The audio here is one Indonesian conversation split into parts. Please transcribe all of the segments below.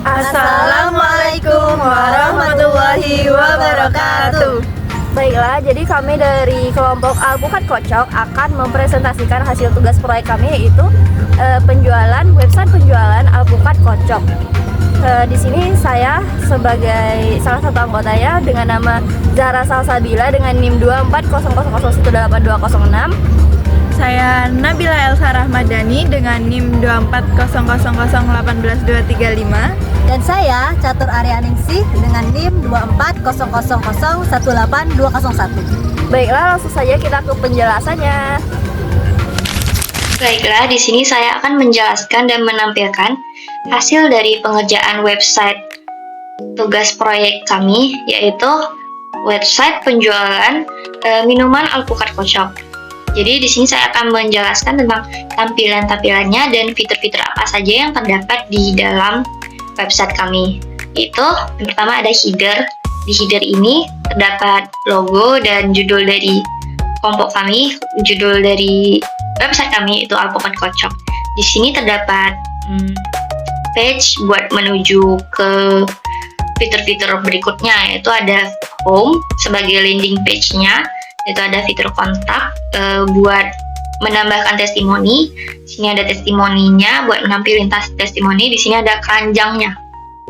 Assalamualaikum warahmatullahi wabarakatuh. Baiklah, jadi kami dari kelompok Alpukat Kocok akan mempresentasikan hasil tugas proyek kami, yaitu website penjualan Alpukat Kocok. Di sini saya sebagai salah satu anggotanya dengan nama Zahra Salsabila dengan NIM 24000018206. Saya Nabila Elsa Rahmadani dengan NIM 24000018235. Dan saya Catur Aryaningsih dengan NIM 24000018201. Baiklah, langsung saja kita ke penjelasannya. Baiklah, di sini saya akan menjelaskan dan menampilkan hasil dari pengerjaan website tugas proyek kami, yaitu website penjualan minuman Alpukat Kocok. Jadi di sini saya akan menjelaskan tentang tampilan-tampilannya dan fitur-fitur apa saja yang terdapat di dalam website kami. Itu yang pertama ada header. Di header ini terdapat logo dan judul dari kelompok kami, judul dari website kami itu Alpukat Kocok. Di sini terdapat page buat menuju ke fitur-fitur berikutnya, yaitu ada home sebagai landing page-nya, yaitu ada fitur kontak buat menambahkan testimoni. Di sini ada testimoninya buat menampilkan testimoni. Di sini ada keranjangnya,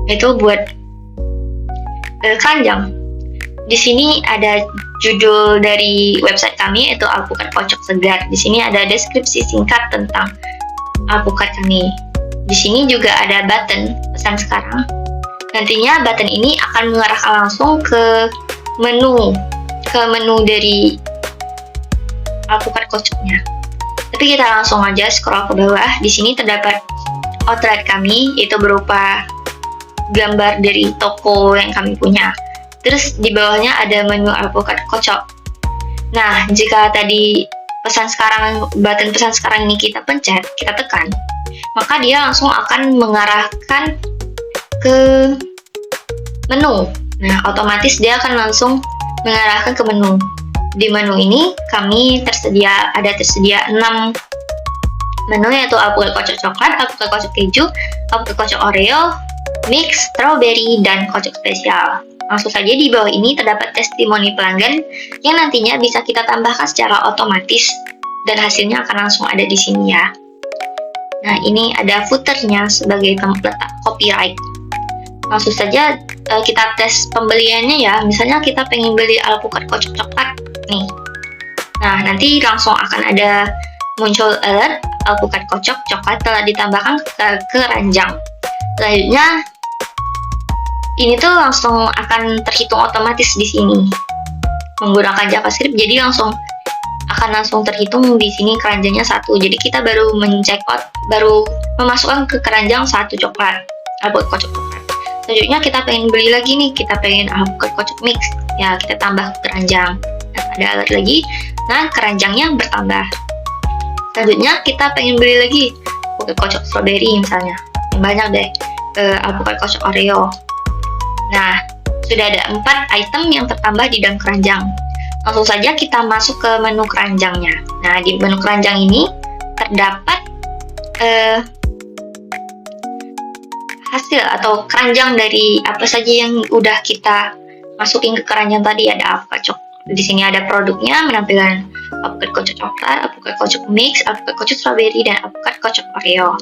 itu buat keranjang. Di sini ada judul dari website kami, yaitu Alpukat Kocok Segar. Di sini ada deskripsi singkat tentang alpukat kami. Di sini juga ada button pesan sekarang. Nantinya button ini akan mengarahkan langsung ke menu dari Alpukat Kocoknya. Tapi kita langsung aja scroll ke bawah. Di sini terdapat outlet kami, itu berupa gambar dari toko yang kami punya. Terus di bawahnya ada menu Alpukat Kocok. Nah, jika tadi button pesan sekarang ini kita pencet, kita tekan, maka dia langsung akan mengarahkan ke menu. Nah, otomatis dia akan langsung mengarahkan ke menu. Di menu ini kami tersedia 6 menu, yaitu Alpukat Kocok Coklat, Alpukat Kocok Keju, Alpukat Kocok Oreo, Mix, Strawberry, dan Kocok Spesial. Langsung saja di bawah ini terdapat testimoni pelanggan yang nantinya bisa kita tambahkan secara otomatis dan hasilnya akan langsung ada di sini ya. Nah, ini ada footernya sebagai letak copyright. Langsung saja kita tes pembeliannya ya. Misalnya kita pengen beli Alpukat Kocok Coklat nih. Nah, nanti langsung akan ada muncul alert Alpukat Kocok Coklat telah ditambahkan ke keranjang. Selanjutnya ini tuh langsung akan terhitung otomatis di sini menggunakan JavaScript. Jadi langsung terhitung di sini keranjangnya 1. Jadi kita baru baru memasukkan ke keranjang 1 coklat, Alpukat Kocok Coklat. Selanjutnya kita pengen beli lagi nih, kita pengen Alpukat Kocok Mix, ya kita tambah ke keranjang. Nah, ada alert lagi, nah keranjangnya bertambah. Selanjutnya kita pengen beli lagi Alpukat Kocok Strawberry misalnya, yang banyak deh, Alpukat Kocok Oreo. Nah, sudah ada 4 item yang tertambah di dalam keranjang. Langsung saja kita masuk ke menu keranjangnya. Nah, di menu keranjang ini terdapat hasil atau keranjang dari apa saja yang udah kita masukin ke keranjang tadi. Ada Alpukat Kocok. Di sini ada produknya menampilkan Alpukat Kocok Coklat, Alpukat Kocok Mix, Alpukat Kocok Strawberry, dan Alpukat Kocok Oreo.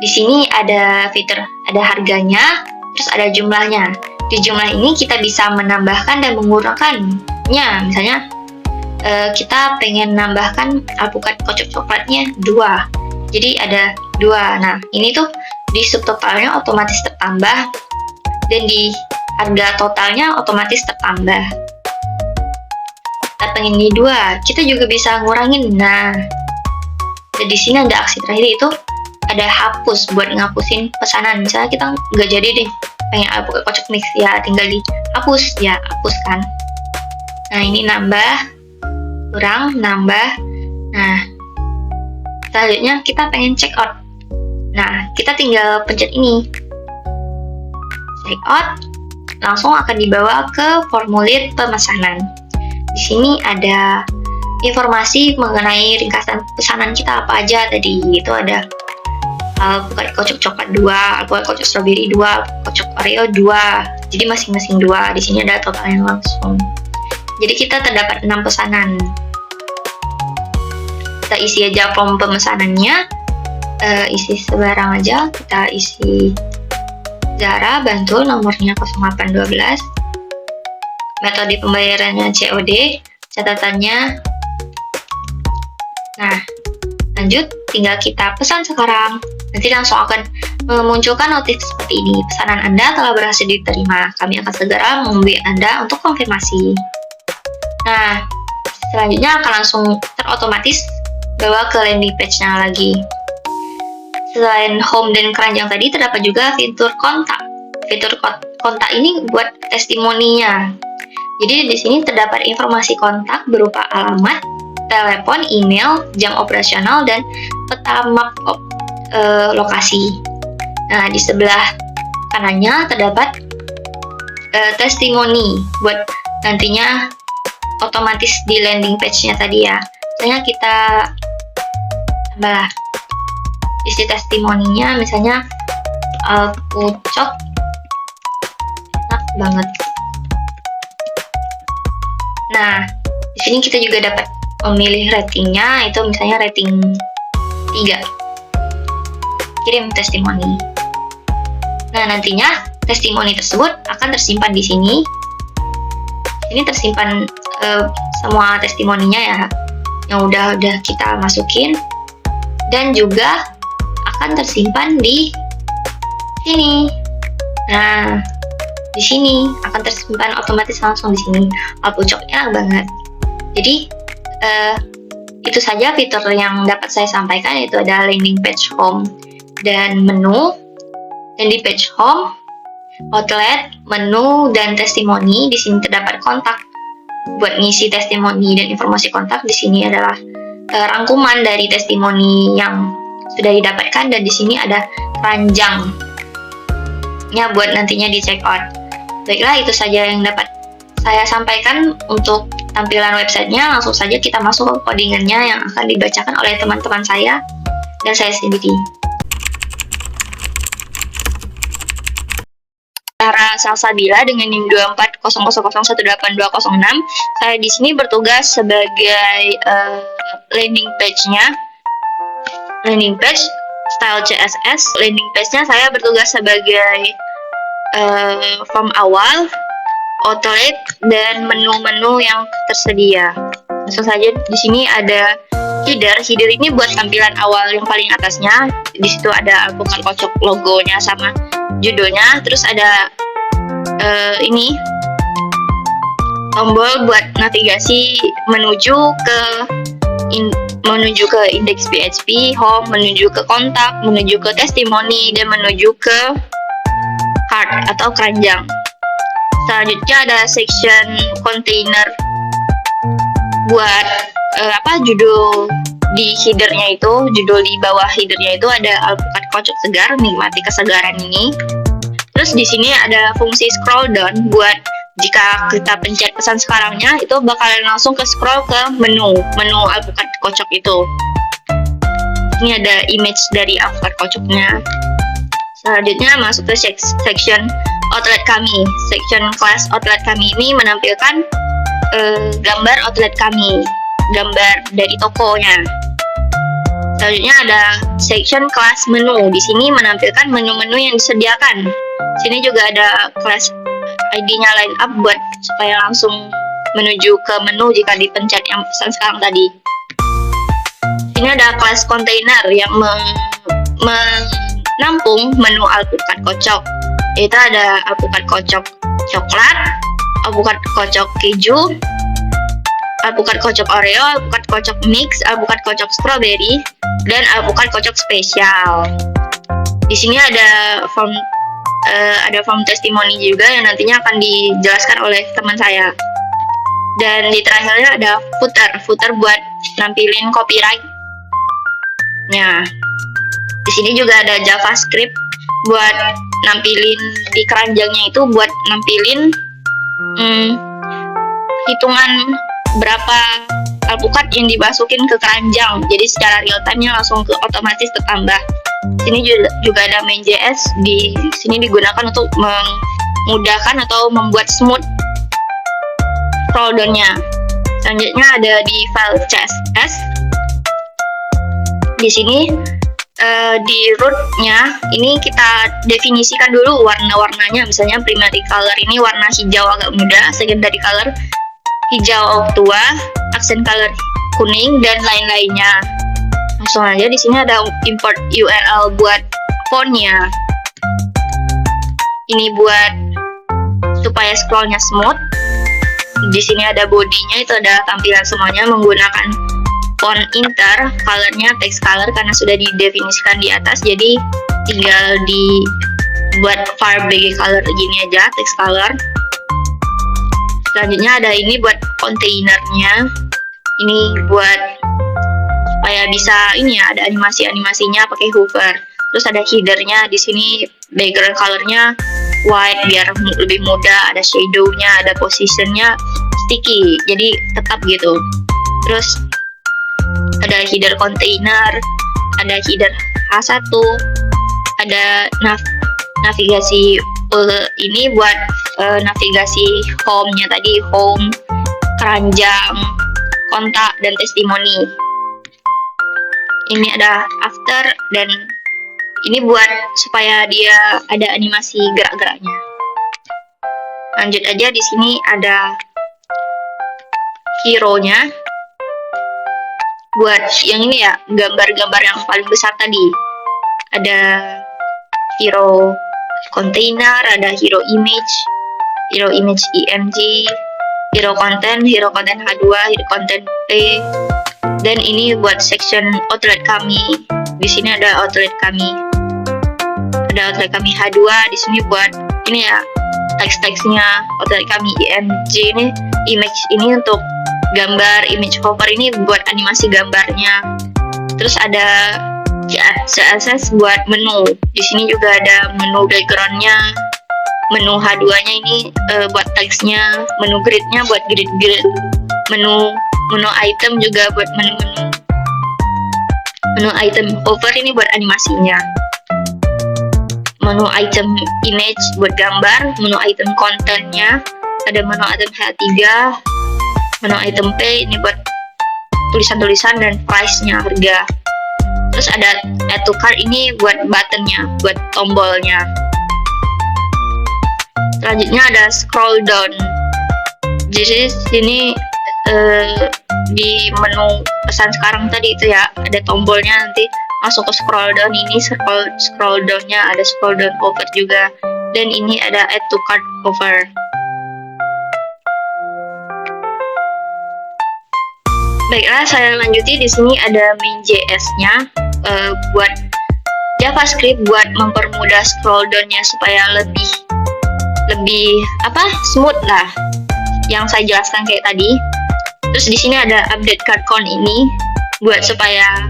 Di sini ada fitur, ada harganya, terus ada jumlahnya. Di jumlah ini kita bisa menambahkan dan mengurangkannya. Misalnya kita pengen nambahkan Alpukat Kocok Coklatnya 2, jadi ada 2. Nah, ini tuh di subtotalnya otomatis tertambah dan di harga totalnya otomatis tertambah. Kita pengen di 2, kita juga bisa ngurangin. Nah, dan di sini ada aksi terakhir, itu ada hapus buat ngapusin pesanan. Misalnya kita nggak jadi deh pengen Alpukat Kocok Mix, ya tinggal dihapus, ya hapuskan. Nah, ini nambah, kurang, nambah. Nah, selanjutnya kita pengen check out. Nah, kita tinggal pencet ini, check out, langsung akan dibawa ke formulir pemesanan. Di sini ada informasi mengenai ringkasan pesanan kita apa aja tadi. Itu ada alpukat kocok coklat 2, alpukat kocok strawberry 2, kocok Oreo 2. Jadi masing-masing 2. Di sini ada totalnya langsung. Jadi kita terdapat 6 pesanan. Kita isi aja form pemesanannya. Isi sembarang aja. Kita isi Zara, Bantul, nomornya 0812. Metode pembayarannya COD. Catatannya. Nah, lanjut, tinggal kita pesan sekarang. Nanti langsung akan memunculkan notif seperti ini. Pesanan Anda telah berhasil diterima. Kami akan segera menghubungi Anda untuk konfirmasi. Nah, selanjutnya akan langsung terotomatis bawa ke landing page-nya lagi. Selain home dan keranjang tadi, terdapat juga fitur kontak. Fitur kontak ini buat testimoninya. Jadi di sini terdapat informasi kontak berupa alamat, telepon, email, jam operasional, dan peta map lokasi. Nah, di sebelah kanannya terdapat testimoni buat nantinya otomatis di landing page-nya tadi ya. Misalnya kita tambah isi testimoninya, misalnya alpucok enak banget. Nah, di sini kita juga dapat memilih ratingnya, itu misalnya rating 3. Kirim testimoni. Nah, nantinya testimoni tersebut akan tersimpan di sini. Ini tersimpan semua testimoninya ya, yang udah kita masukin, dan juga akan tersimpan di sini. Nah, di sini akan tersimpan otomatis langsung di sini. Alpucoknya banget. Jadi itu saja fitur yang dapat saya sampaikan, yaitu ada landing page, home, dan menu. Dan di page home, outlet, menu, dan testimoni. Di sini terdapat kontak buat ngisi testimoni dan informasi kontak. Di sini adalah rangkuman dari testimoni yang sudah didapatkan, dan di sini ada keranjangnya buat nantinya di check out. Baiklah, itu saja yang dapat saya sampaikan untuk tampilan websitenya. Langsung saja kita masuk ke codingannya yang akan dibacakan oleh teman-teman saya dan saya sendiri. Sarah Salsabila dengan NIM 2400018206. Saya di sini bertugas sebagai landing page-nya. Landing page style CSS. Landing page-nya saya bertugas sebagai form awal, outlet, dan menu-menu yang tersedia. Langsung saja di sini ada header. Header ini buat tampilan awal yang paling atasnya. Di situ ada alpukat kocok logonya sama judulnya. Terus ada ini tombol buat navigasi menuju ke indeks PHP, home, menuju ke kontak, menuju ke testimoni, dan menuju ke card atau keranjang. Selanjutnya ada section container buat judul di headernya itu, judul di bawah headernya itu ada alpukat kocok segar, nikmati kesegaran ini. Terus di sini ada fungsi scroll down buat jika kita pencet pesan sekarangnya, itu bakalan langsung ke scroll ke menu alpukat kocok itu. Ini ada image dari alpukat kocoknya. Selanjutnya masuk ke section outlet kami. Section kelas outlet kami ini menampilkan gambar outlet kami, gambar dari tokonya. Selanjutnya ada section kelas menu. Di sini menampilkan menu-menu yang disediakan. Sini juga ada kelas ID-nya line up buat supaya langsung menuju ke menu jika dipencet yang pesan sekarang tadi. Sini ada kelas kontainer yang menampung menu alpukat kocok. Itu ada alpukat kocok coklat, alpukat kocok keju, alpukat kocok Oreo, alpukat kocok mix, alpukat kocok strawberry, dan alpukat kocok spesial. Di sini ada form testimoni juga yang nantinya akan dijelaskan oleh teman saya. Dan di terakhirnya ada footer buat nampilin copyright. Nah, di sini juga ada JavaScript buat nampilin di keranjangnya itu, buat nampilin hitungan berapa alpukat yang dimasukin ke keranjang. Jadi secara real time-nya langsung otomatis tertambah. Sini juga ada main.js. Di sini digunakan untuk memudahkan atau membuat smooth scroll down-nya. Selanjutnya ada di file CSS. Di sini di root-nya ini kita definisikan dulu warna-warnanya. Misalnya primary color ini warna hijau agak muda, secondary color hijau tua, accent color kuning, dan lain-lainnya. Langsung aja, di sini ada import URL buat font-nya. Ini buat supaya scroll-nya smooth. Di sini ada body-nya, itu ada tampilan semuanya menggunakan font inter, color-nya text color karena sudah didefinisikan di atas, jadi tinggal dibuat var bg color gini aja, text color. Selanjutnya ada ini buat kontainernya, ini buat supaya bisa ini ya, ada animasinya pakai hover. Terus ada header-nya, di sini background color-nya white biar lebih mudah, ada shadow-nya, ada position-nya sticky, jadi tetap gitu. Terus ada header container, ada header H1, ada navigasi ini buat navigasi home-nya tadi, home, keranjang, kontak, dan testimoni. Ini ada after, dan ini buat supaya dia ada animasi gerak-geraknya. Lanjut aja, di sini ada hero-nya. Buat yang ini ya, gambar-gambar yang paling besar tadi. Ada hero container, ada hero image img, hero content H2, hero content P. Dan ini buat section outlet kami. Di sini ada outlet kami. Ada outlet kami H2, di sini buat ini ya, teks-teksnya. Outlet kami img ini, image ini untuk gambar, image hover ini buat animasi gambarnya. Terus ada CSS buat menu. Di sini juga ada menu backgroundnya, menu H2-nya ini buat teksnya, menu grid-nya buat grid-grid, menu item juga buat menu item hover ini buat animasinya, menu item image buat gambar, menu item content-nya, ada menu item H3, menu item P ini buat tulisan-tulisan dan price-nya, harga. Terus ada add to cart ini buat button-nya, buat tombolnya. Selanjutnya ada scroll down. Jadi sini di menu pesan sekarang tadi itu ya, ada tombolnya, nanti masuk ke scroll down. Ini scroll down-nya, ada scroll down over juga. Dan ini ada add to cart over. Baiklah, saya lanjuti. Di sini ada main.js-nya buat JavaScript buat mempermudah scroll down-nya supaya lebih smooth lah, yang saya jelaskan kayak tadi. Terus di sini ada update card count ini buat supaya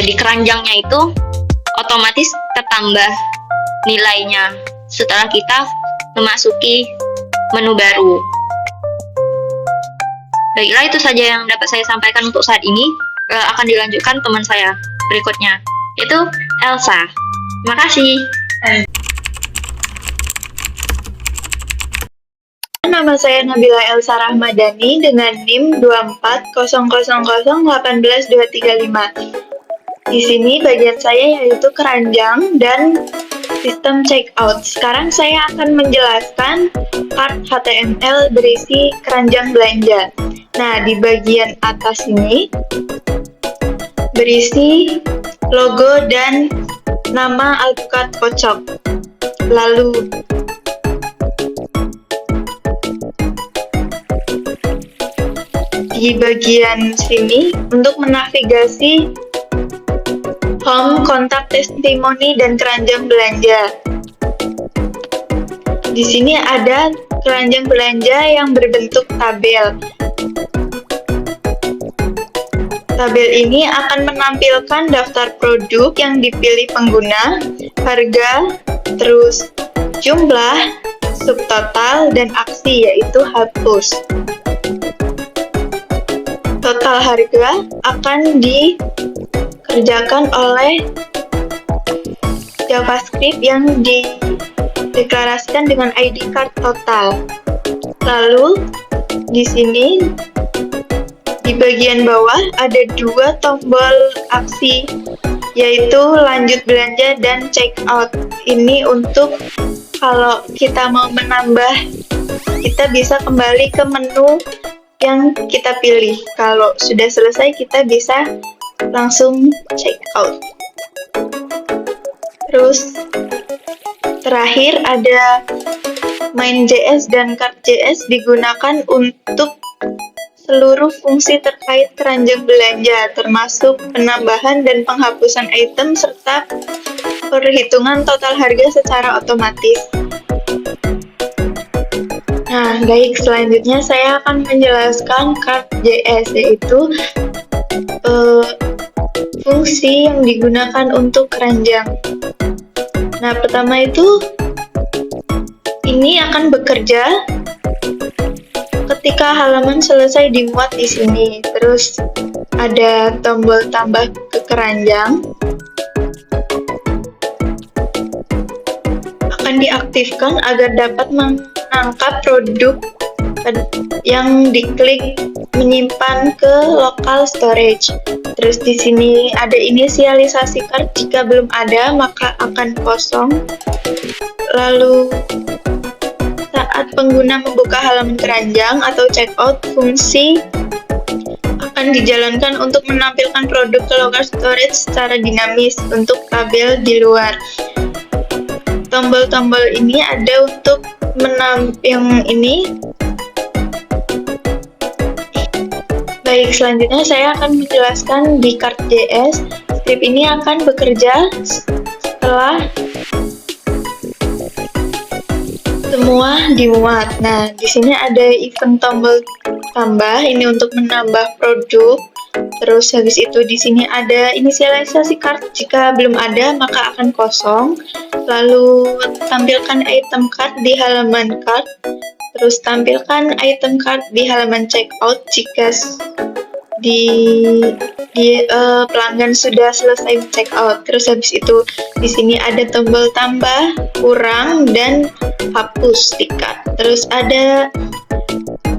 di keranjangnya itu otomatis tertambah nilainya setelah kita memasuki menu baru. Baiklah, itu saja yang dapat saya sampaikan untuk saat ini. Akan dilanjutkan teman saya berikutnya, yaitu Elsa. Terima kasih. Nama saya Nabila Elsa Rahmadani dengan NIM 24000182235. Di sini bagian saya yaitu keranjang dan sistem checkout. Sekarang saya akan menjelaskan part HTML berisi keranjang belanja. Nah, di bagian atas ini berisi logo dan nama Alpukat Kocok. Lalu di bagian sini untuk menavigasi home, kontak, testimoni, dan keranjang belanja. Di sini ada keranjang belanja yang berbentuk tabel. Tabel ini akan menampilkan daftar produk yang dipilih pengguna, harga, terus jumlah, subtotal, dan aksi yaitu hapus. Total harga akan dikerjakan oleh JavaScript yang dideklarasikan dengan ID card total. Lalu di sini di bagian bawah ada dua tombol aksi, yaitu lanjut belanja dan check out. Ini untuk kalau kita mau menambah, kita bisa kembali ke menu yang kita pilih. Kalau sudah selesai, kita bisa langsung check out. Terus terakhir ada main.js dan cart.js digunakan untuk seluruh fungsi terkait keranjang belanja, termasuk penambahan dan penghapusan item serta perhitungan total harga secara otomatis. Nah, baik, selanjutnya saya akan menjelaskan cart.js, yaitu fungsi yang digunakan untuk keranjang. Nah, pertama itu ini akan bekerja ketika halaman selesai dimuat di sini. Terus ada tombol tambah ke keranjang. Akan diaktifkan agar dapat menangkap produk yang diklik menyimpan ke local storage. Terus di sini ada inisialisasi cart, jika belum ada maka akan kosong. Lalu saat pengguna membuka halaman keranjang atau checkout, fungsi akan dijalankan untuk menampilkan produk ke local storage secara dinamis untuk tabel di luar. Tombol-tombol ini ada untuk yang ini. Baik, selanjutnya saya akan menjelaskan di cart.js. Script ini akan bekerja setelah semua dimuat. Nah, di sini ada event tombol tambah, ini untuk menambah produk. Terus habis itu di sini ada inisialisasi cart, jika belum ada maka akan kosong. Lalu tampilkan item cart di halaman cart. Terus tampilkan item cart di halaman checkout jika pelanggan sudah selesai checkout. Terus habis itu di sini ada tombol tambah, kurang, dan hapus di cart. Terus ada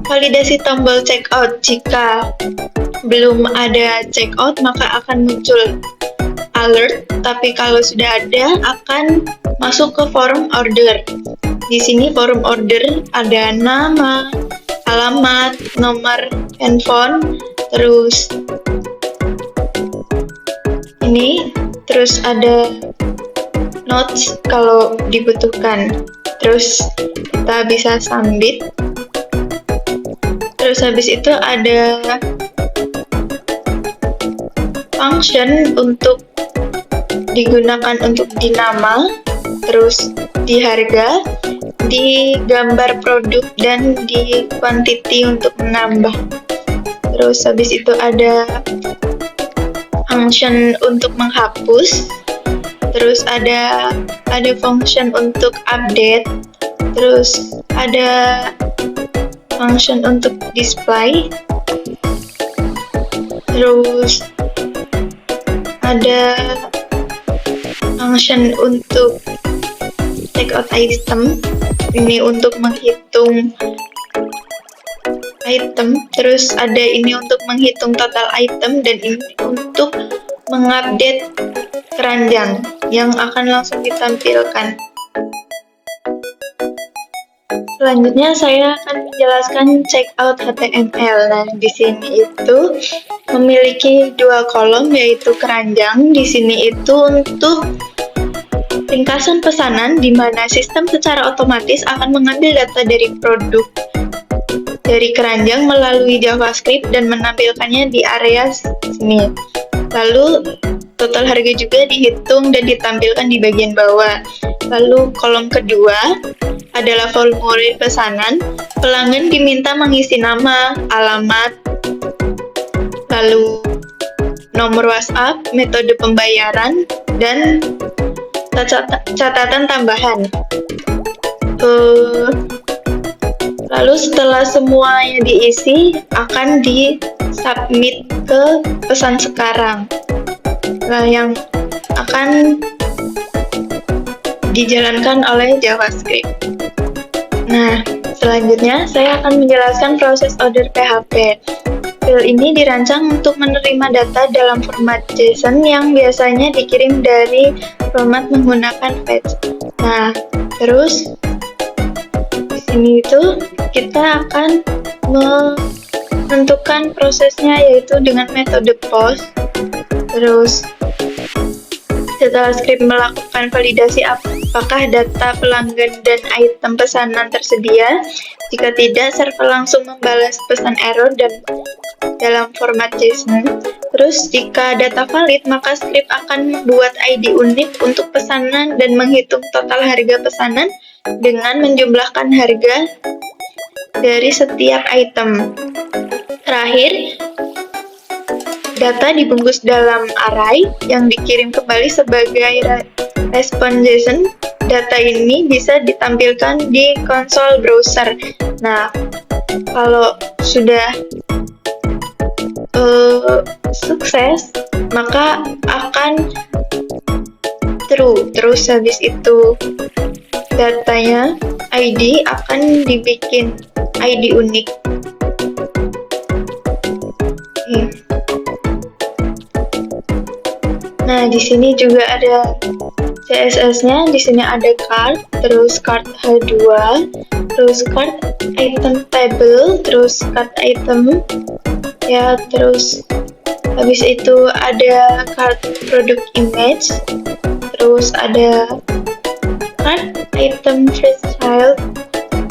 validasi tombol checkout, jika belum ada checkout maka akan muncul alert, tapi kalau sudah ada akan masuk ke form order. Di sini form order ada nama, alamat, nomor handphone, terus ini, terus ada notes kalau dibutuhkan. Terus kita bisa submit. Terus habis itu ada function untuk digunakan untuk di nama, terus di harga, di gambar produk, dan di quantity untuk menambah. Terus habis itu ada function untuk menghapus, terus ada function untuk update, terus ada function untuk display, terus ada function untuk checkout item, ini untuk menghitung item. Terus ada ini untuk menghitung total item, dan ini untuk mengupdate keranjang yang akan langsung ditampilkan. Selanjutnya saya akan menjelaskan checkout HTML. Nah, di sini itu memiliki dua kolom, yaitu keranjang. Di sini itu untuk ringkasan pesanan, di mana sistem secara otomatis akan mengambil data dari produk dari keranjang melalui JavaScript dan menampilkannya di area sini. Lalu total harga juga dihitung dan ditampilkan di bagian bawah. Lalu kolom kedua adalah formulir pesanan. Pelanggan diminta mengisi nama, alamat, lalu nomor WhatsApp, metode pembayaran, dan catatan tambahan. Lalu setelah semuanya diisi, akan di-submit ke pesan sekarang. Nah, yang akan dijalankan oleh JavaScript. Nah, selanjutnya saya akan menjelaskan proses order PHP. File ini dirancang untuk menerima data dalam format JSON yang biasanya dikirim dari format menggunakan fetch. Nah, terus di sini itu kita akan menentukan prosesnya yaitu dengan metode post. Terus setelah script melakukan validasi apakah data pelanggan dan item pesanan tersedia. Jika tidak, server langsung membalas pesan error dan dalam format JSON. Terus jika data valid, maka script akan membuat ID unik untuk pesanan dan menghitung total harga pesanan dengan menjumlahkan harga dari setiap item. Terakhir, data dibungkus dalam array yang dikirim kembali sebagai respon JSON. Data ini bisa ditampilkan di konsol browser. Nah, kalau sudah sukses, maka akan true. Terus habis itu datanya ID akan dibikin ID unik. Nah, di sini juga ada CSS-nya. Di sini ada card, terus card H2, terus card item table, terus card item, ya, terus habis itu ada card product image, terus ada card item first child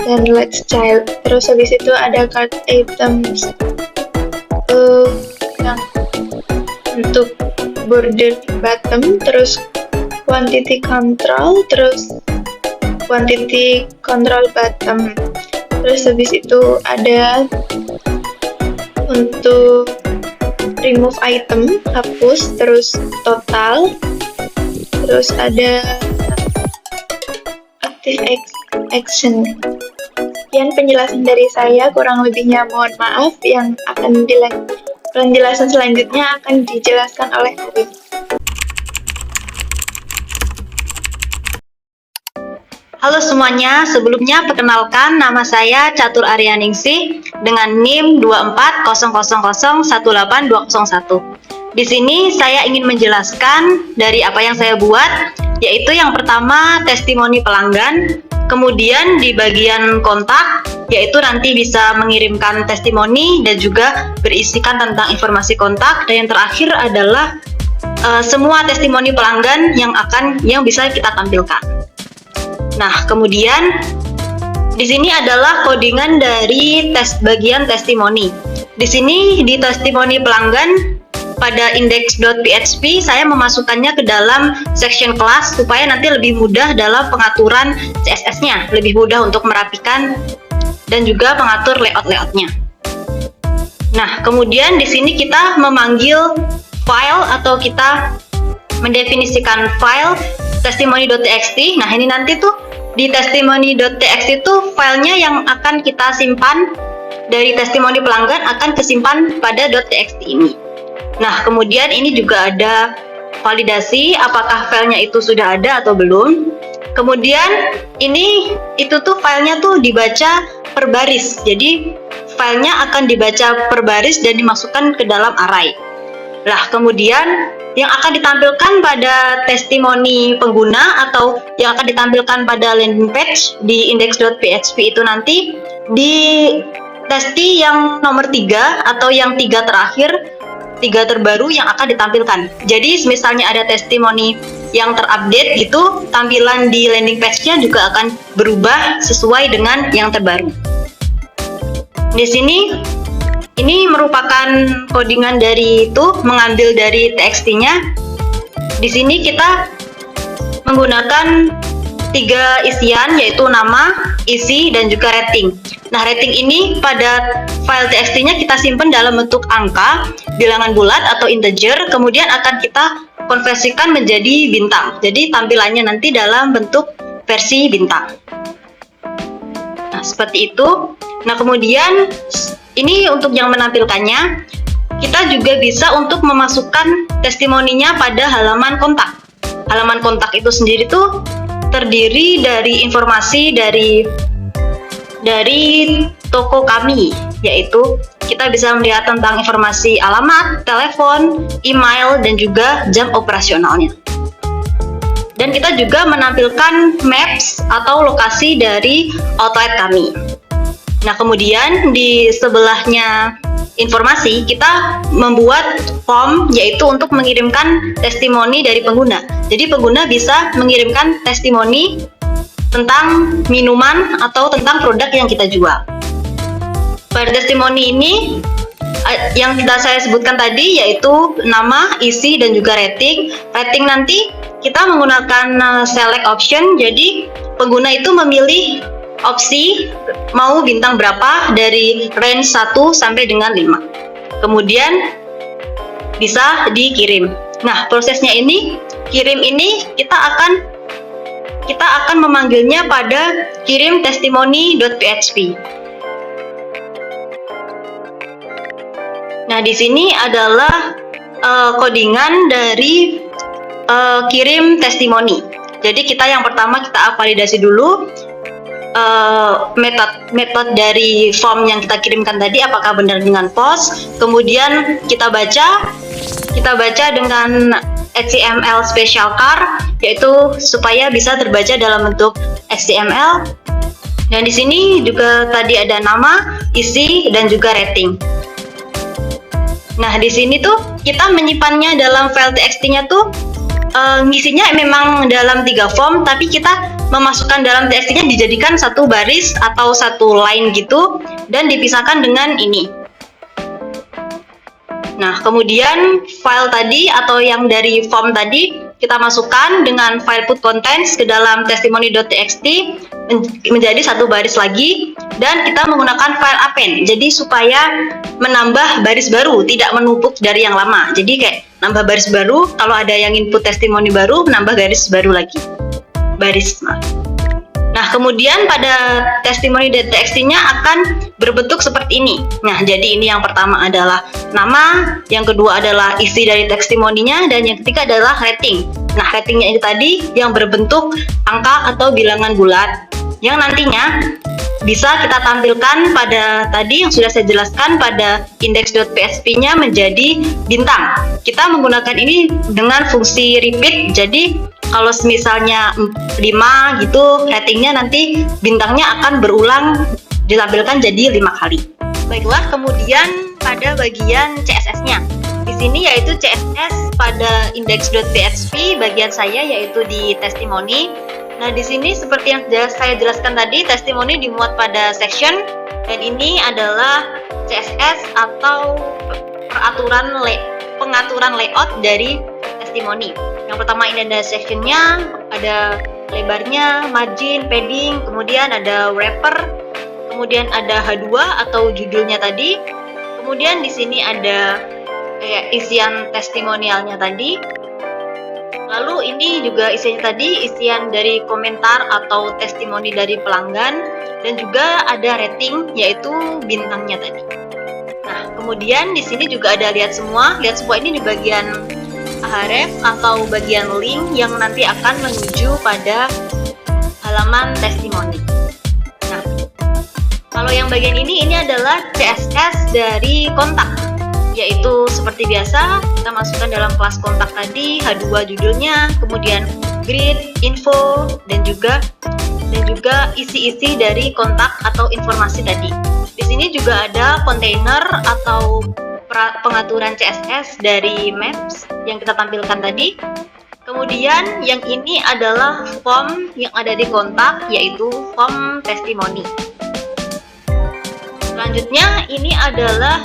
dan last child, terus habis itu ada card items yang untuk border bottom, terus quantity control, terus quantity control bottom, terus habis itu ada untuk remove item, hapus, terus total, terus ada active action. Sekian penjelasan dari saya, kurang lebihnya mohon maaf. Yang akan penjelasan selanjutnya akan dijelaskan oleh Arif. Halo semuanya, sebelumnya perkenalkan nama saya Catur Aryaningsih dengan NIM 24000182001. Di sini saya ingin menjelaskan dari apa yang saya buat, yaitu yang pertama testimoni pelanggan, kemudian di bagian kontak, yaitu nanti bisa mengirimkan testimoni dan juga berisikan tentang informasi kontak, dan yang terakhir adalah semua testimoni pelanggan yang bisa kita tampilkan. Nah, kemudian di sini adalah codingan dari bagian testimoni. Di sini di testimoni pelanggan pada index.php saya memasukkannya ke dalam section class supaya nanti lebih mudah dalam pengaturan CSS-nya, lebih mudah untuk merapikan dan juga mengatur layout-layoutnya. Nah, kemudian di sini kita memanggil file atau kita mendefinisikan file testimoni.txt. Nah, ini nanti tuh di testimoni.txt itu filenya yang akan kita simpan dari testimoni pelanggan akan kesimpan pada .txt ini. Nah, kemudian ini juga ada validasi apakah filenya itu sudah ada atau belum. Kemudian itu tuh filenya tuh dibaca per baris. Jadi filenya akan dibaca per baris dan dimasukkan ke dalam array. Nah, kemudian yang akan ditampilkan pada testimoni pengguna atau yang akan ditampilkan pada landing page di index.php itu nanti di testi yang nomor 3 atau yang 3 terakhir, 3 terbaru yang akan ditampilkan. Jadi misalnya ada testimoni yang terupdate gitu, tampilan di landing page-nya juga akan berubah sesuai dengan yang terbaru. Di sini ini merupakan codingan dari mengambil dari txt-nya. Di sini kita menggunakan 3 isian, yaitu nama, isi, dan juga rating. Nah, rating ini pada file txt-nya kita simpan dalam bentuk angka, bilangan bulat atau integer, kemudian akan kita konversikan menjadi bintang. Jadi tampilannya nanti dalam bentuk versi bintang. Nah, seperti itu. Nah, kemudian ini untuk yang menampilkannya, kita juga bisa untuk memasukkan testimoninya pada halaman kontak. Halaman kontak itu sendiri tuh terdiri dari informasi dari toko kami, yaitu kita bisa melihat tentang informasi alamat, telepon, email, dan juga jam operasionalnya. Dan kita juga menampilkan maps atau lokasi dari outlet kami. Nah, kemudian di sebelahnya informasi, kita membuat form yaitu untuk mengirimkan testimoni dari pengguna. Jadi pengguna bisa mengirimkan testimoni tentang minuman atau tentang produk yang kita jual. Pada testimoni ini yang saya sebutkan tadi yaitu nama, isi, dan juga rating. Rating nanti kita menggunakan select option, jadi pengguna itu memilih opsi mau bintang berapa dari range 1 sampai dengan 5. Kemudian bisa dikirim. Nah, prosesnya ini, kirim ini kita akan memanggilnya pada kirim testimoni.php. Nah, di sini adalah codingan dari kirim testimoni. Jadi kita yang pertama kita validasi dulu metode dari form yang kita kirimkan tadi apakah benar dengan POS. Kemudian kita baca dengan HTML special char, yaitu supaya bisa terbaca dalam bentuk HTML. Dan di sini juga tadi ada nama, isi, dan juga rating. Nah, di sini tuh kita menyimpannya dalam file txt-nya tuh ngisinya memang dalam 3 form, tapi kita memasukkan dalam txt-nya dijadikan satu baris atau satu line gitu dan dipisahkan dengan ini. Nah, kemudian file tadi atau yang dari form tadi kita masukkan dengan file put contents ke dalam testimoni.txt menjadi satu baris lagi, dan kita menggunakan file append jadi supaya menambah baris baru, tidak menumpuk dari yang lama. Jadi kayak nambah baris baru, kalau ada yang input testimoni baru menambah garis baru lagi, baris. Nah, kemudian pada testimoni.txt-nya akan berbentuk seperti ini. Nah, jadi ini yang pertama adalah nama, yang kedua adalah isi dari testimoninya, dan yang ketiga adalah rating. Nah, ratingnya ini tadi yang berbentuk angka atau bilangan bulat, yang nantinya bisa kita tampilkan pada tadi yang sudah saya jelaskan pada index.php-nya menjadi bintang. Kita menggunakan ini dengan fungsi repeat, jadi kalau misalnya 5 gitu ratingnya, nanti bintangnya akan berulang ditampilkan jadi 5 kali. Baiklah, kemudian pada bagian CSS-nya. Di sini yaitu CSS pada index.php, bagian saya yaitu di testimoni. Nah, di sini seperti yang saya jelaskan tadi, testimoni dimuat pada section, dan ini adalah CSS atau pengaturan layout dari testimoni. Yang pertama ini ada sectionnya, ada lebarnya, margin, padding, kemudian ada wrapper, kemudian ada H2 atau judulnya tadi, kemudian di sini ada isian testimonialnya tadi. Lalu ini juga isinya tadi, isian dari komentar atau testimoni dari pelanggan, dan juga ada rating yaitu bintangnya tadi. Nah, kemudian di sini juga ada lihat semua ini di bagian href atau bagian link yang nanti akan menuju pada halaman testimoni. Nah, kalau yang bagian ini adalah CSS dari kontak, yaitu seperti biasa kita masukkan dalam kelas kontak tadi H2 judulnya, kemudian grid, info, dan juga isi-isi dari kontak atau informasi tadi. Di sini juga ada kontainer atau pengaturan CSS dari maps yang kita tampilkan tadi. Kemudian yang ini adalah form yang ada di kontak, yaitu form testimoni. Selanjutnya ini adalah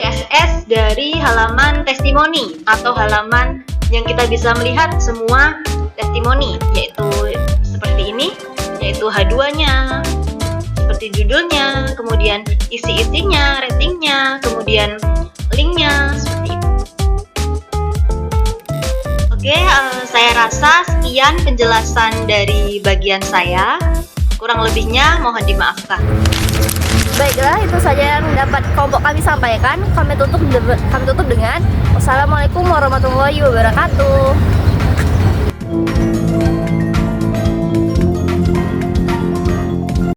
CSS dari halaman testimoni atau halaman yang kita bisa melihat semua testimoni, yaitu seperti ini, yaitu H2-nya, seperti judulnya, kemudian isi-isinya, ratingnya, kemudian linknya, seperti itu. Oke, saya rasa sekian penjelasan dari bagian saya. Kurang lebihnya mohon dimaafkan. Baiklah, itu saja yang dapat kelompok kami sampaikan. Kami tutup dengan wassalamualaikum warahmatullahi wabarakatuh.